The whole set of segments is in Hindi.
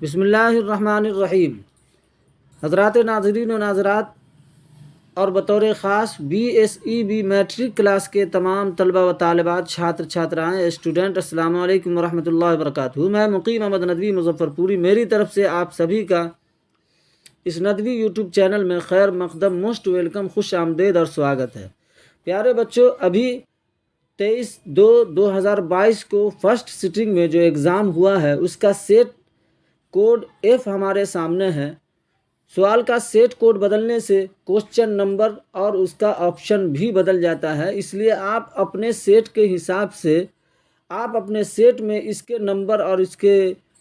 बिस्मिल्लाहिर्रहमानिर्रहीम। हज़रात नाज़रीन व नाज़रात और बतौर ख़ास BSEB मैट्रिक क्लास के तमाम तलबा व तालिबात, छात्र छात्राएँ, स्टूडेंट, अस्सलामु अलैकुम वरहमतुल्लाहि वबरकातुहू। मैं मुक़ीम अहमद नदवी मुज़फ़्फ़रपुरी, मेरी तरफ़ से आप सभी का इस नदवी यूट्यूब चैनल में खैर मक़दम, मोस्ट वेलकम, खुश आमदेद और स्वागत है। प्यारे बच्चों, अभी 23/2/2022 को फर्स्ट सिटिंग में जो एग्ज़ाम हुआ है उसका सेट कोड F हमारे सामने है। सवाल का सेट कोड बदलने से क्वेश्चन नंबर और उसका ऑप्शन भी बदल जाता है, इसलिए आप अपने सेट के हिसाब से आप अपने सेट में इसके नंबर और इसके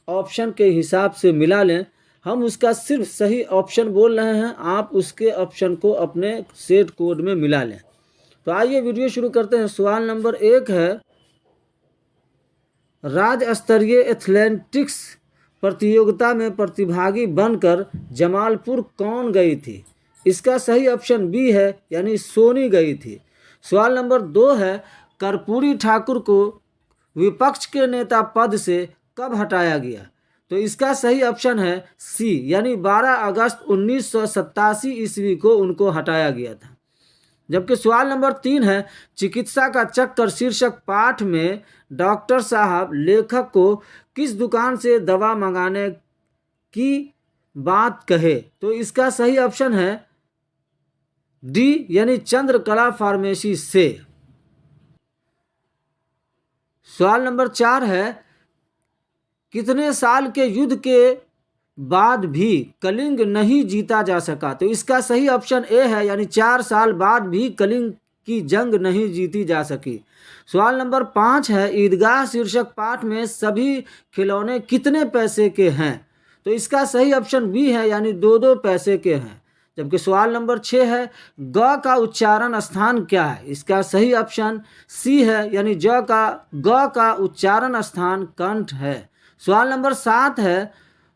ऑप्शन के हिसाब से मिला लें। हम उसका सिर्फ सही ऑप्शन बोल रहे हैं, आप उसके ऑप्शन को अपने सेट कोड में मिला लें। तो आइए वीडियो शुरू करते हैं। सवाल नंबर 1 है, राज्य स्तरीय एथलेटिक्स प्रतियोगिता में प्रतिभागी बनकर जमालपुर कौन गई थी? इसका सही ऑप्शन बी है, यानी सोनी गई थी। सवाल नंबर 2 है, कर्पूरी ठाकुर को विपक्ष के नेता पद से कब हटाया गया? तो इसका सही ऑप्शन है सी, यानी 12 अगस्त 1987 ईस्वी को उनको हटाया गया था। जबकि सवाल नंबर 3 है, चिकित्सा का चक्कर शीर्षक पाठ में डॉक्टर साहब लेखक को किस दुकान से दवा मंगाने की बात कहे? तो इसका सही ऑप्शन है डी, यानी चंद्रकला फार्मेसी से। सवाल नंबर 4 है, कितने साल के युद्ध के बाद भी कलिंग नहीं जीता जा सका? तो इसका सही ऑप्शन ए है, यानी 4 साल बाद भी कलिंग की जंग नहीं जीती जा सकी। सवाल नंबर 5 है, ईदगाह शीर्षक पाठ में सभी खिलौने कितने पैसे के हैं? तो इसका सही ऑप्शन बी है, यानी 2-2 पैसे के हैं। जबकि सवाल नंबर 6 है, ग का उच्चारण स्थान क्या है? इसका सही ऑप्शन सी है, यानी ग का उच्चारण स्थान कंठ है। सवाल नंबर 7 है,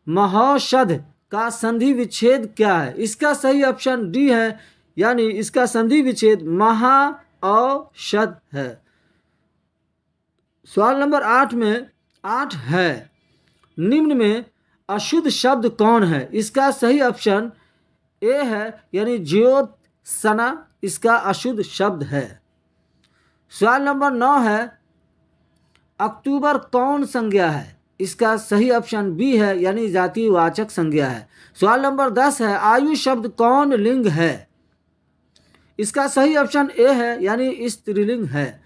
महौषध का संधि विच्छेद क्या है? इसका सही ऑप्शन डी है, यानी इसका संधि विच्छेद महाऔषध है। सवाल नंबर 8 है, निम्न में अशुद्ध शब्द कौन है? इसका सही ऑप्शन ए है, यानी ज्योत्सना इसका अशुद्ध शब्द है। सवाल नंबर 9 है, अक्टूबर कौन संज्ञा है? इसका सही ऑप्शन बी है, यानी जातिवाचक संज्ञा है। सवाल नंबर 10 है, आयु शब्द कौन लिंग है? इसका सही ऑप्शन ए है, यानी स्त्रीलिंग है।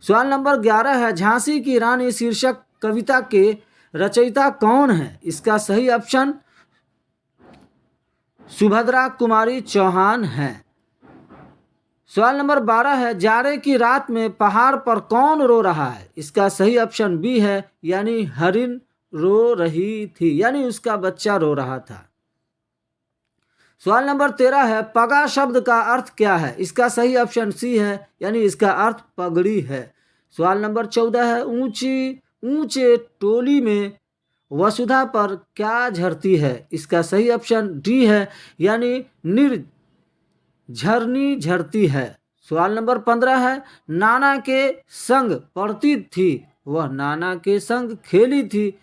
सवाल नंबर 11 है, झांसी की रानी शीर्षक कविता के रचयिता कौन है? इसका सही ऑप्शन सुभद्रा कुमारी चौहान है। सवाल नंबर 12 है, जाड़े की रात में पहाड़ पर कौन रो रहा है? इसका सही ऑप्शन बी है, यानी हरिण रो रही थी, यानी उसका बच्चा रो रहा था। सवाल नंबर 13 है, पगा शब्द का अर्थ क्या है? इसका सही ऑप्शन सी है, यानी इसका अर्थ पगड़ी है। सवाल नंबर 14 है, ऊंचे टोली में वसुधा पर क्या झरती है? इसका सही ऑप्शन डी है, यानी झरनी झरती है। सवाल नंबर 15 है, नाना के संग पढ़ती थी, वह नाना के संग खेली थी।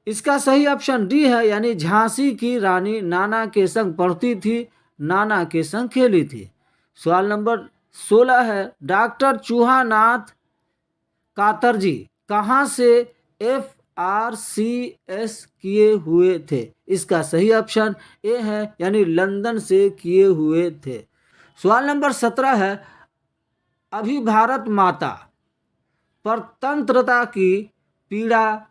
इसका सही ऑप्शन डी है, यानी झांसी की रानी नाना के संग पढ़ती थी, नाना के संग खेली थी। सवाल नंबर 16 है, डॉक्टर चूहानाथ कातरजी कहाँ से FRCS किए हुए थे? इसका सही ऑप्शन ए है, यानी लंदन से किए हुए थे। सवाल नंबर 17 है, अभी भारत माता परतंत्रता की पीड़ा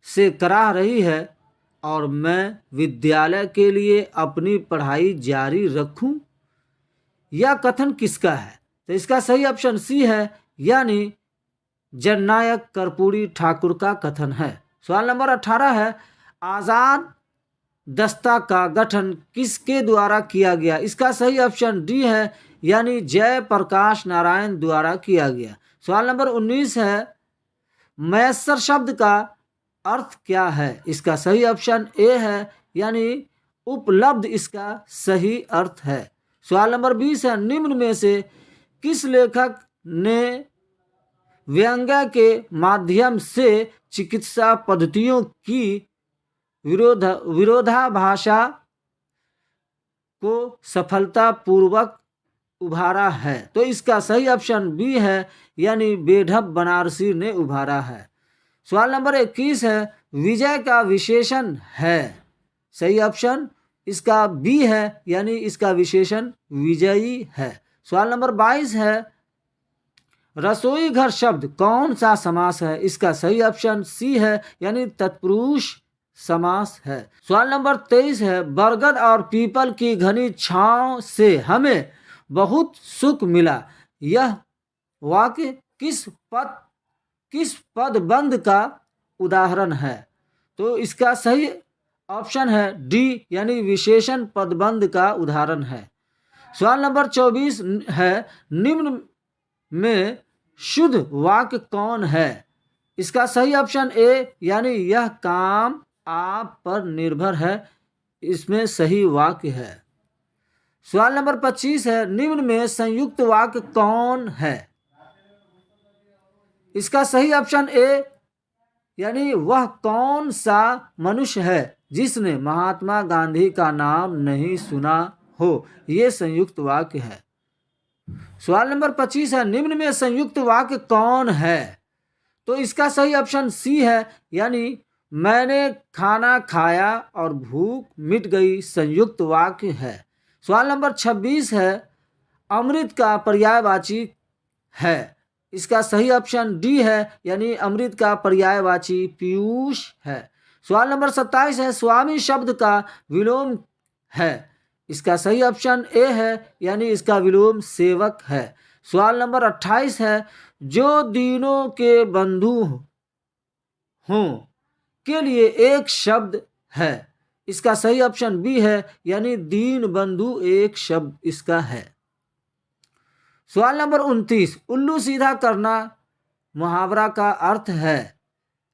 से कराह रही है और मैं विद्यालय के लिए अपनी पढ़ाई जारी रखूं। यह कथन किसका है? तो इसका सही ऑप्शन सी है, यानी जननायक कर्पूरी ठाकुर का कथन है। सवाल नंबर 18 है, आज़ाद दस्ता का गठन किसके द्वारा किया गया? इसका सही ऑप्शन डी है, यानी जयप्रकाश नारायण द्वारा किया गया। सवाल नंबर 19 है, मयस्सर शब्द का अर्थ क्या है? इसका सही ऑप्शन ए है, यानी उपलब्ध इसका सही अर्थ है। सवाल नंबर 20 है, निम्न में से किस लेखक ने व्यंग्य के माध्यम से चिकित्सा पद्धतियों की विरोधाभासा को सफलतापूर्वक उभारा है। तो इसका सही ऑप्शन बी है, यानी बेढप बनारसी ने उभारा है। सवाल नंबर 21 है, विजय का विशेषण है। सही ऑप्शन इसका बी है, यानी इसका विशेषण विजयी है। सवाल नंबर 22 है, रसोई घर शब्द कौन सा समास है। इसका सही ऑप्शन सी है, यानी तत्पुरुष समास है। सवाल नंबर 23 है, बरगद और पीपल की घनी छांव से हमें बहुत सुख मिला। यह वाक्य किस पदबंध का उदाहरण है। तो इसका सही ऑप्शन है डी, यानी विशेषण पदबंध का उदाहरण है। सवाल नंबर 24 है, निम्न में शुद्ध वाक्य कौन है। इसका सही ऑप्शन ए, यानी यह काम आप पर निर्भर है, इसमें सही वाक्य है। सवाल नंबर 25 है, निम्न में संयुक्त वाक्य कौन है। इसका सही ऑप्शन ए, यानी वह कौन सा मनुष्य है जिसने महात्मा गांधी का नाम नहीं सुना हो, यह संयुक्त वाक्य है। सवाल नंबर 25 है, निम्न में संयुक्त वाक्य कौन है। तो इसका सही ऑप्शन सी है, यानी मैंने खाना खाया और भूख मिट गई, संयुक्त वाक्य है। सवाल नंबर 26 है, अमृत का पर्यायवाची है। इसका सही ऑप्शन डी है, यानी अमृत का पर्यायवाची पीयूष है। सवाल नंबर 27 है, स्वामी शब्द का विलोम है। इसका सही ऑप्शन ए है, यानी इसका विलोम सेवक है। सवाल नंबर 28 है, जो दीनों के बंधु हों के लिए एक शब्द है। इसका सही ऑप्शन बी है, यानी दीन बंधु एक शब्द इसका है। सवाल नंबर 29, उल्लू सीधा करना मुहावरा का अर्थ है।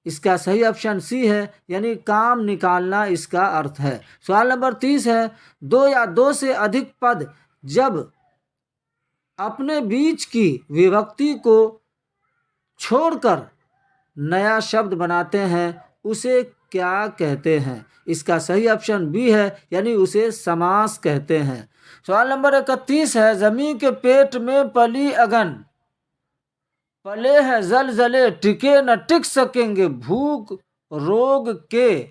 इसका सही ऑप्शन सी है, यानी काम निकालना इसका अर्थ है। सवाल नंबर 30 है, दो या दो से अधिक पद जब अपने बीच की विभक्ति को छोड़कर नया शब्द बनाते हैं उसे क्या कहते हैं। इसका सही ऑप्शन बी है, यानी उसे समास कहते हैं। सवाल नंबर 31 है, जमीन के पेट में पली अगन पले हैं जल जले, टिके न टिक सकेंगे, भूख रोग के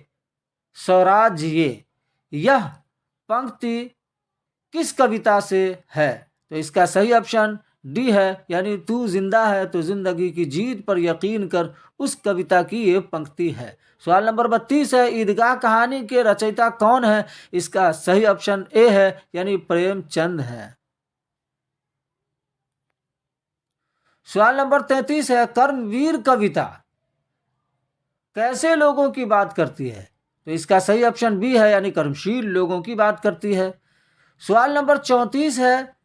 स्वराज ये। यह पंक्ति किस कविता से है। तो इसका सही ऑप्शन डी है, यानी तू जिंदा है तो जिंदगी की जीत पर यकीन कर, उस कविता की ये पंक्ति है। सवाल नंबर 32 है, ईदगाह कहानी के रचयिता कौन है। इसका सही ऑप्शन ए है, यानी प्रेमचंद है। सवाल नंबर 33 है, कर्मवीर कविता कैसे लोगों की बात करती है। तो इसका सही ऑप्शन बी है, यानी कर्मशील लोगों की बात करती है। सवाल नंबर 34 है,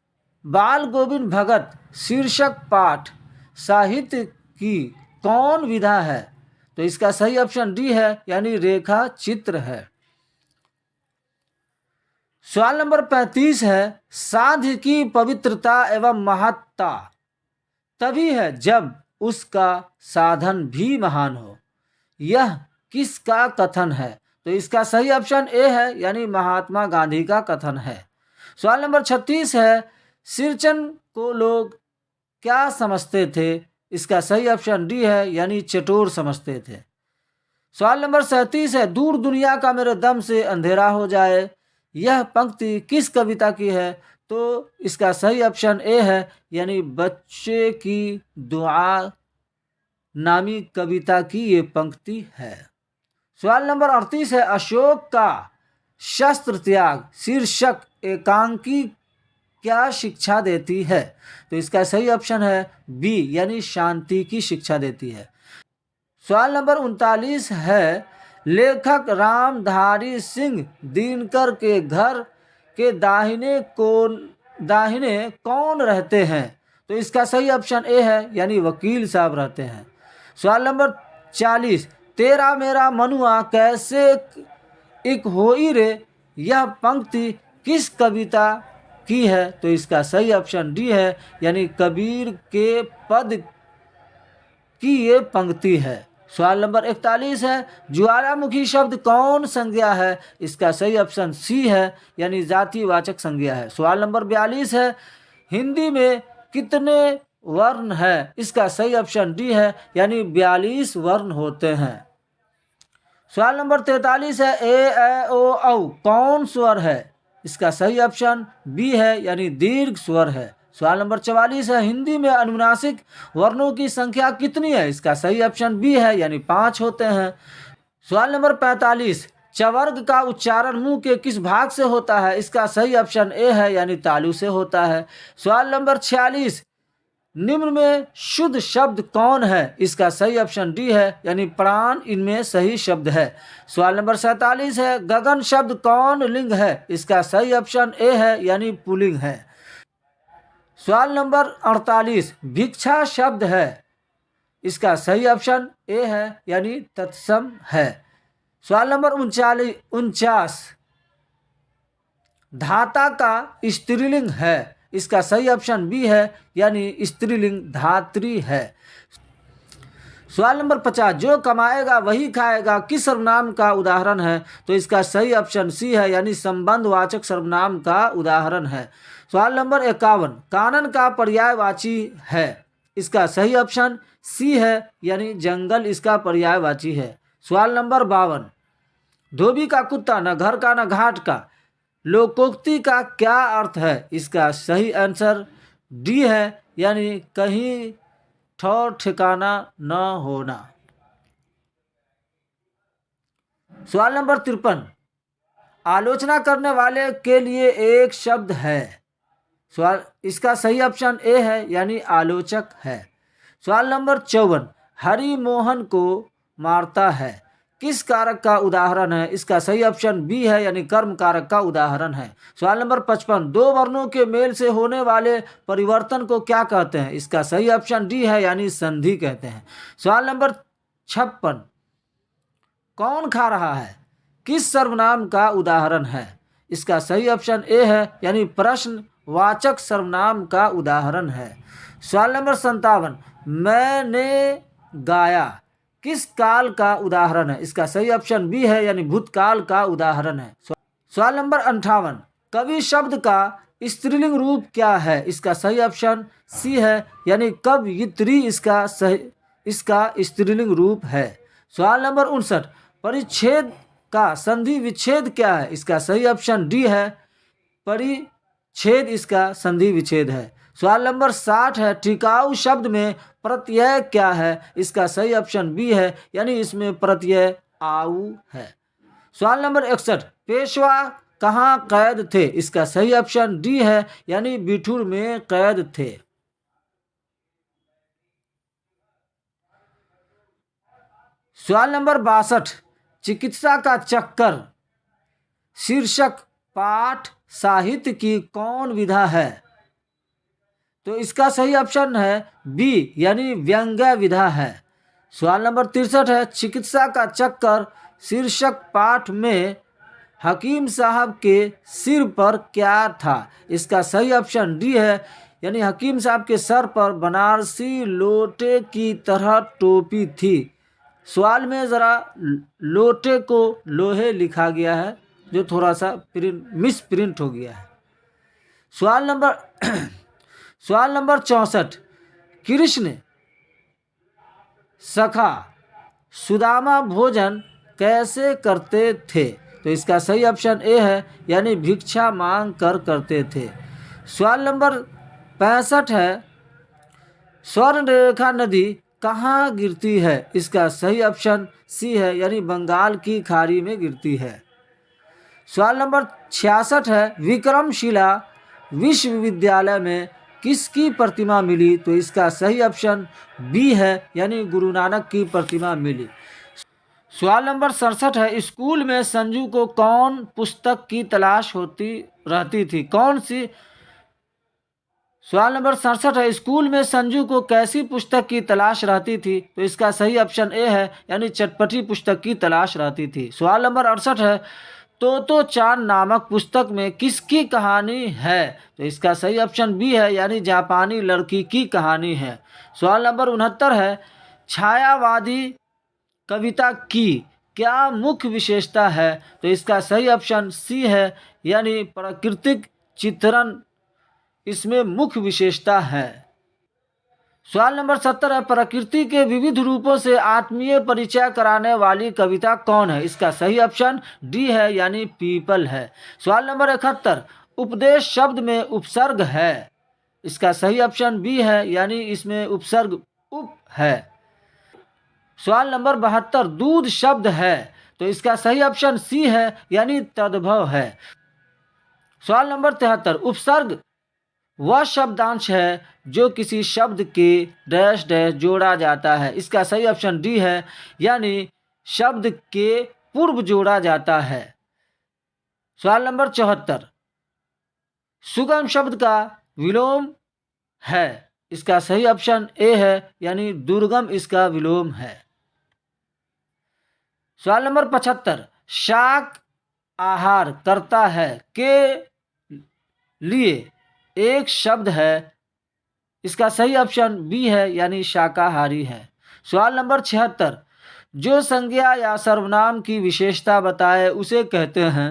बाल गोविंद भगत शीर्षक पाठ साहित्य की कौन विधा है। तो इसका सही ऑप्शन डी है, यानी रेखा चित्र है। सवाल नंबर 35 है, साध्य की पवित्रता एवं महत्ता तभी है जब उसका साधन भी महान हो। यह किसका कथन है। तो इसका सही ऑप्शन ए है, यानी महात्मा गांधी का कथन है। सवाल नंबर 36 है, सिरचन को लोग क्या समझते थे। इसका सही ऑप्शन डी है, यानी चटोर समझते थे। सवाल नंबर 37 है, दूर दुनिया का मेरे दम से अंधेरा हो जाए, यह पंक्ति किस कविता की है। तो इसका सही ऑप्शन ए है, यानी बच्चे की दुआ नामी कविता की ये पंक्ति है। सवाल नंबर 38 है, अशोक का शस्त्र त्याग शीर्षक एकांकी क्या शिक्षा देती है। तो इसका सही ऑप्शन है बी, यानी शांति की शिक्षा देती है। सवाल नंबर 39 है, लेखक रामधारी सिंह दिनकर के घर के दाहिने कौन रहते हैं। तो इसका सही ऑप्शन ए है, यानी वकील साहब रहते हैं। सवाल नंबर 40, तेरा मेरा मनुआ कैसे एक होई रे, यह पंक्ति किस कविता की है। तो इसका सही ऑप्शन डी है, यानी कबीर के पद की ये पंक्ति है। सवाल नंबर 41 है, ज्वालामुखी शब्द कौन संज्ञा है? इसका सही ऑप्शन सी है, यानी जातिवाचक संज्ञा है। सवाल नंबर 42 है, हिंदी में कितने वर्ण है? इसका सही ऑप्शन डी है, यानी 42 वर्ण होते हैं। सवाल नंबर 43 है, ए ऐ ओ औ कौन स्वर है? इसका सही ऑप्शन बी है, यानी दीर्घ स्वर है। सवाल नंबर 44 है, हिंदी में अनुनासिक वर्णों की संख्या कितनी है? इसका सही ऑप्शन बी है, यानी 5 होते हैं। सवाल नंबर 45, चवर्ग का उच्चारण मुंह के किस भाग से होता है? इसका सही ऑप्शन ए है, यानी तालु से होता है। सवाल नंबर 46, निम्न में शुद्ध शब्द कौन है? इसका सही ऑप्शन डी है, यानी प्राण इनमें सही शब्द है। सवाल नंबर 47 है, गगन शब्द कौन लिंग है? इसका सही ऑप्शन ए है, यानी पुल्लिंग है। सवाल नंबर 48, भिक्षा शब्द है? इसका सही ऑप्शन ए है, यानी तत्सम है। सवाल नंबर 49, धाता का स्त्रीलिंग है? इसका सही ऑप्शन बी है, यानी स्त्रीलिंग धात्री है। सवाल नंबर 50, जो कमाएगा वही खाएगा किस सर्वनाम का उदाहरण है? तो इसका सही ऑप्शन सी है, यानी संबंधवाचक सर्वनाम का उदाहरण है। सवाल नंबर 51, कानन का पर्यायवाची है? इसका सही ऑप्शन सी है, यानी जंगल इसका पर्यायवाची है। सवाल नंबर 52, धोबी का कुत्ता न घर का न घाट का लोकोक्ति का क्या अर्थ है? इसका सही आंसर डी है, यानी कहीं ठौर ठिकाना न होना। सवाल नंबर 53, आलोचना करने वाले के लिए एक शब्द है? सवाल इसका सही ऑप्शन ए है, यानी आलोचक है। सवाल नंबर 54, हरि मोहन को मारता है किस कारक का उदाहरण है? इसका सही ऑप्शन बी है, यानी कर्म कारक का उदाहरण है। सवाल नंबर 55, दो वर्णों के मेल से होने वाले परिवर्तन को क्या कहते हैं? इसका सही ऑप्शन डी है, यानी संधि कहते हैं। सवाल नंबर 56, कौन खा रहा है किस सर्वनाम का उदाहरण है? इसका सही ऑप्शन ए है, यानी प्रश्नवाचक सर्वनाम का उदाहरण है। सवाल नंबर 57, मैंने गाया किस काल का उदाहरण है? इसका सही ऑप्शन बी है, यानी भूतकाल का उदाहरण है। सवाल नंबर 58, कवि शब्द का स्त्रीलिंग रूप क्या है? इसका सही ऑप्शन सी है, यानी कवयित्री इसका स्त्रीलिंग रूप है। सवाल नंबर 59, परिच्छेद का संधि विच्छेद क्या है? इसका सही ऑप्शन डी है, परिच्छेद इसका संधि विच्छेद है। सवाल नंबर 60 है, टिकाऊ शब्द में प्रत्यय क्या है? इसका सही ऑप्शन बी है, यानी इसमें प्रत्यय आऊ है। सवाल नंबर 61, पेशवा कहाँ कैद थे? इसका सही ऑप्शन डी है, यानी बिठूर में कैद थे। सवाल नंबर 62, चिकित्सा का चक्कर शीर्षक पाठ साहित्य की कौन विधा है? तो इसका सही ऑप्शन है बी, यानी व्यंग्य विधा है। सवाल नंबर 63 है, चिकित्सा का चक्कर शीर्षक पाठ में हकीम साहब के सिर पर क्या था? इसका सही ऑप्शन डी है, यानी हकीम साहब के सर पर बनारसी लोटे की तरह टोपी थी। सवाल में ज़रा लोटे को लोहे लिखा गया है, जो थोड़ा सा मिस प्रिंट हो गया है। सवाल नंबर 64, कृष्ण सखा सुदामा भोजन कैसे करते थे? तो इसका सही ऑप्शन ए है, यानी भिक्षा मांग कर करते थे। सवाल नंबर 65 है, स्वर्णरेखा नदी कहाँ गिरती है? इसका सही ऑप्शन सी है, यानी बंगाल की खाड़ी में गिरती है। सवाल नंबर 66 है, विक्रमशिला विश्वविद्यालय में किसकी प्रतिमा मिली? तो इसका सही ऑप्शन बी है, यानी गुरु नानक की प्रतिमा मिली। सवाल नंबर 67 है, स्कूल में संजू को कौन पुस्तक की तलाश होती रहती थी? कौन सी? सवाल नंबर 67 है, स्कूल में संजू को कैसी पुस्तक की तलाश रहती थी? तो इसका सही ऑप्शन ए है, यानी चटपटी पुस्तक की तलाश रहती थी। सवाल नंबर 68 है, तोतो चान नामक पुस्तक में किसकी कहानी है? तो इसका सही ऑप्शन बी है, यानी जापानी लड़की की कहानी है। सवाल नंबर 69 है, छायावादी कविता की क्या मुख्य विशेषता है? तो इसका सही ऑप्शन सी है, यानी प्राकृतिक चित्रण इसमें मुख्य विशेषता है। सवाल नंबर 70 है, प्रकृति के विविध रूपों से आत्मीय परिचय कराने वाली कविता कौन है? इसका सही ऑप्शन डी है, यानी पीपल है। सवाल नंबर 71, उपदेश शब्द में उपसर्ग है? इसका सही ऑप्शन बी है, यानी इसमें उपसर्ग उप है। सवाल नंबर 72, दूध शब्द है? तो इसका सही ऑप्शन सी है, यानी तद्भव है। सवाल नंबर 73, उपसर्ग वह शब्दांश है जो किसी शब्द के डैश डैश जोड़ा जाता है? इसका सही ऑप्शन डी है, यानी शब्द के पूर्व जोड़ा जाता है। सवाल नंबर 74, सुगम शब्द का विलोम है? इसका सही ऑप्शन ए है, यानी दुर्गम इसका विलोम है। सवाल नंबर 75, शाक आहार करता है के लिए एक शब्द है? इसका सही ऑप्शन बी है, यानी शाकाहारी है। सवाल नंबर 76, जो संज्ञा या सर्वनाम की विशेषता बताए उसे कहते हैं?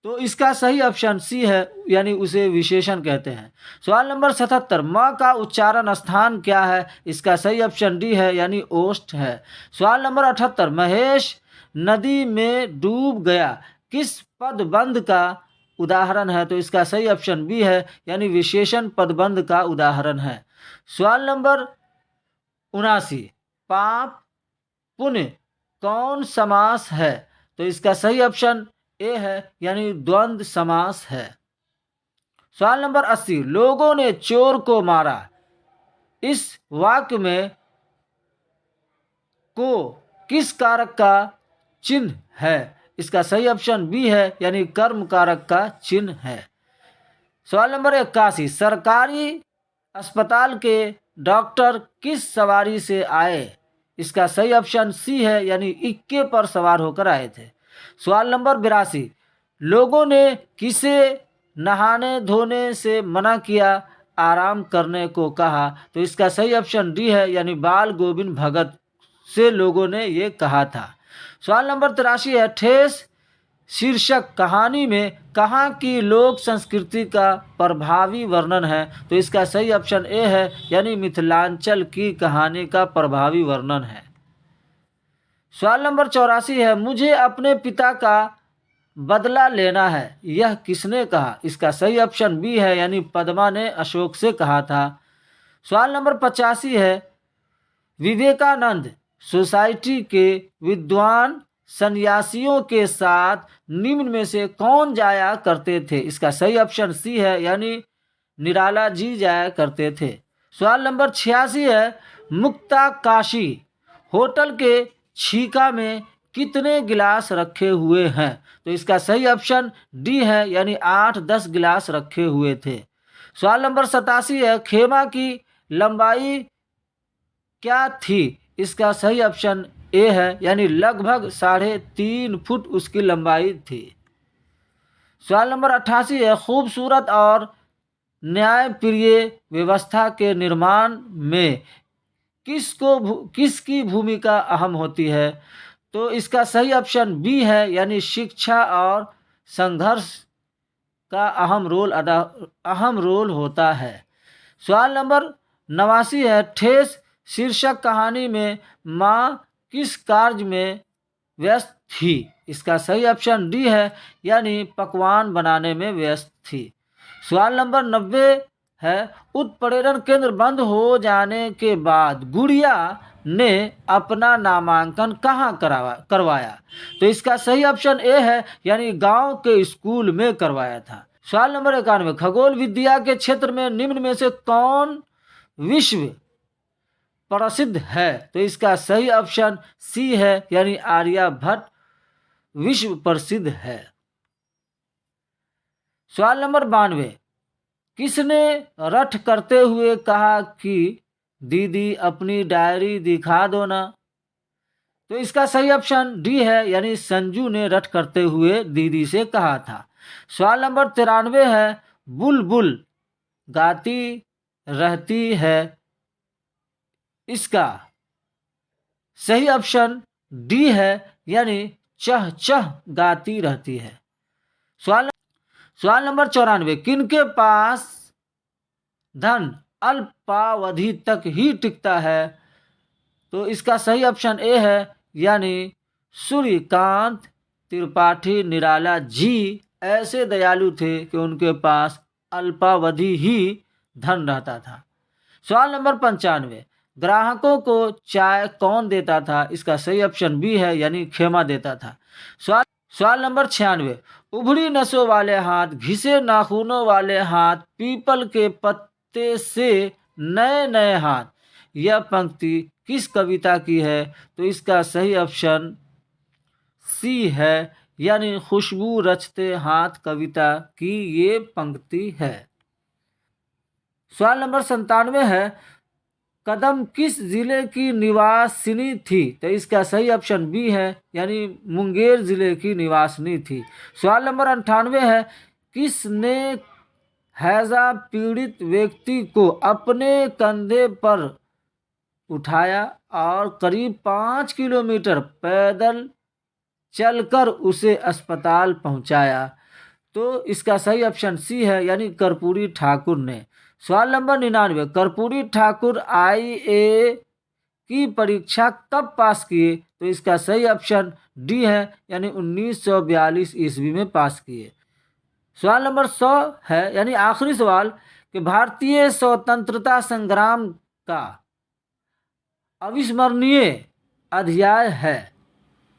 तो इसका सही ऑप्शन सी है, यानी उसे विशेषण कहते हैं। सवाल नंबर 77, म का उच्चारण स्थान क्या है? इसका सही ऑप्शन डी है, यानी ओष्ठ है। सवाल नंबर 78, महेश नदी में डूब गया किस पदबंध का उदाहरण है? तो इसका सही ऑप्शन बी है, यानी विशेषण पदबंध का उदाहरण है। सवाल नंबर 79, पाप पुण्य कौन समास है? तो इसका सही ऑप्शन ए है, यानी द्वंद्व समास है। सवाल नंबर 80, लोगों ने चोर को मारा, इस वाक्य में को किस कारक का चिन्ह है? इसका सही ऑप्शन बी है, यानी कर्म कारक का चिन्ह है। सवाल नंबर 81, सरकारी अस्पताल के डॉक्टर किस सवारी से आए? इसका सही ऑप्शन सी है, यानी इक्के पर सवार होकर आए थे। सवाल नंबर 82, लोगों ने किसे नहाने धोने से मना किया, आराम करने को कहा? तो इसका सही ऑप्शन डी है, यानी बाल गोविंद भगत से लोगों ने ये कहा था। सवाल नंबर 83 है, ठेस शीर्षक कहानी में कहाँ की लोक संस्कृति का प्रभावी वर्णन है? तो इसका सही ऑप्शन ए है, यानी मिथिलांचल की कहानी का प्रभावी वर्णन है। सवाल नंबर 84 है, मुझे अपने पिता का बदला लेना है, यह किसने कहा? इसका सही ऑप्शन बी है, यानी पद्मा ने अशोक से कहा था। सवाल नंबर 85 है, विवेकानंद सोसाइटी के विद्वान सन्यासियों के साथ निम्न में से कौन जाया करते थे? इसका सही ऑप्शन सी है, यानी निराला जी जाया करते थे। सवाल नंबर 86 है, मुक्ता काशी होटल के छीका में कितने गिलास रखे हुए हैं? तो इसका सही ऑप्शन डी है, यानी 8-10 गिलास रखे हुए थे। सवाल नंबर 87 है, खेमा की लंबाई क्या थी? इसका सही ऑप्शन ए है, यानी लगभग 3.5 फुट उसकी लंबाई थी। सवाल नंबर 88 है, खूबसूरत और न्यायप्रिय व्यवस्था के निर्माण में किसकी भूमिका अहम होती है? तो इसका सही ऑप्शन बी है, यानी शिक्षा और संघर्ष का अहम रोल होता है। सवाल नंबर 89 है, ठेस शीर्षक कहानी में माँ किस कार्य में व्यस्त थी? इसका सही ऑप्शन डी है, यानी पकवान बनाने में व्यस्त थी। सवाल नंबर 90 है, उत्प्रेरण केंद्र बंद हो जाने के बाद गुड़िया ने अपना नामांकन कहाँ करवाया? तो इसका सही ऑप्शन ए है, यानी गांव के स्कूल में करवाया था। सवाल नंबर 91, खगोल विद्या के क्षेत्र में निम्न में से कौन विश्व प्रसिद्ध है? तो इसका सही ऑप्शन सी है, यानी आर्यभट्ट विश्व प्रसिद्ध है। सवाल नंबर 92, किसने रट करते हुए कहा कि दीदी अपनी डायरी दिखा दो ना? तो इसका सही ऑप्शन डी है, यानी संजू ने रट करते हुए दीदी से कहा था। सवाल नंबर 93 है, बुलबुल गाती रहती है, इसका सही ऑप्शन डी है, यानी चह चह गाती रहती है। सवाल नंबर 94, किनके पास धन अल्पावधि तक ही टिकता है? तो इसका सही ऑप्शन ए है, यानी सूर्यकांत त्रिपाठी निराला जी ऐसे दयालु थे कि उनके पास अल्पावधि ही धन रहता था। सवाल नंबर 95, ग्राहकों को चाय कौन देता था? इसका सही ऑप्शन बी है, यानी खेमा देता था। सवाल नंबर 96, उभरी नसों वाले हाथ, घिसे नाखूनों वाले हाथ, पीपल के पत्ते से नए नए हाथ, यह पंक्ति किस कविता की है? तो इसका सही ऑप्शन सी है, यानी खुशबू रचते हाथ कविता की ये पंक्ति है। सवाल नंबर 97 है, कदम किस जिले की निवासिनी थी? तो इसका सही ऑप्शन बी है, यानी मुंगेर जिले की निवासिनी थी। सवाल नंबर 98 है, किसने हैजा पीड़ित व्यक्ति को अपने कंधे पर उठाया और करीब 5 किलोमीटर पैदल चलकर उसे अस्पताल पहुंचाया? तो इसका सही ऑप्शन सी है, यानी कर्पूरी ठाकुर ने। सवाल नंबर 99, कर्पूरी ठाकुर IA की परीक्षा कब पास किए? तो इसका सही ऑप्शन डी है, यानी 1942 ईस्वी में पास किए। सवाल नंबर 100 है, यानी आखिरी सवाल, कि भारतीय स्वतंत्रता संग्राम का अविस्मरणीय अध्याय है?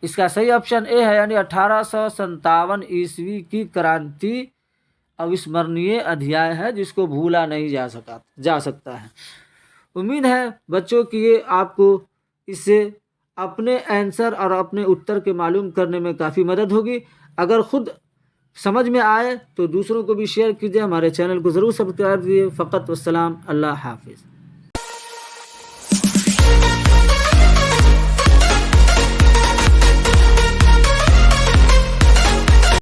इसका सही ऑप्शन ए है, यानी 1857 ईस्वी की क्रांति अविस्मरणीय अध्याय है, जिसको भूला नहीं जा सकता है। उम्मीद है बच्चों कि ये आपको इससे अपने आंसर और अपने उत्तर के मालूम करने में काफ़ी मदद होगी। अगर खुद समझ में आए तो दूसरों को भी शेयर कीजिए। हमारे चैनल को ज़रूर सब्सक्राइब कीजिए। फ़कत वस्सलाम, अल्लाह हाफिज़।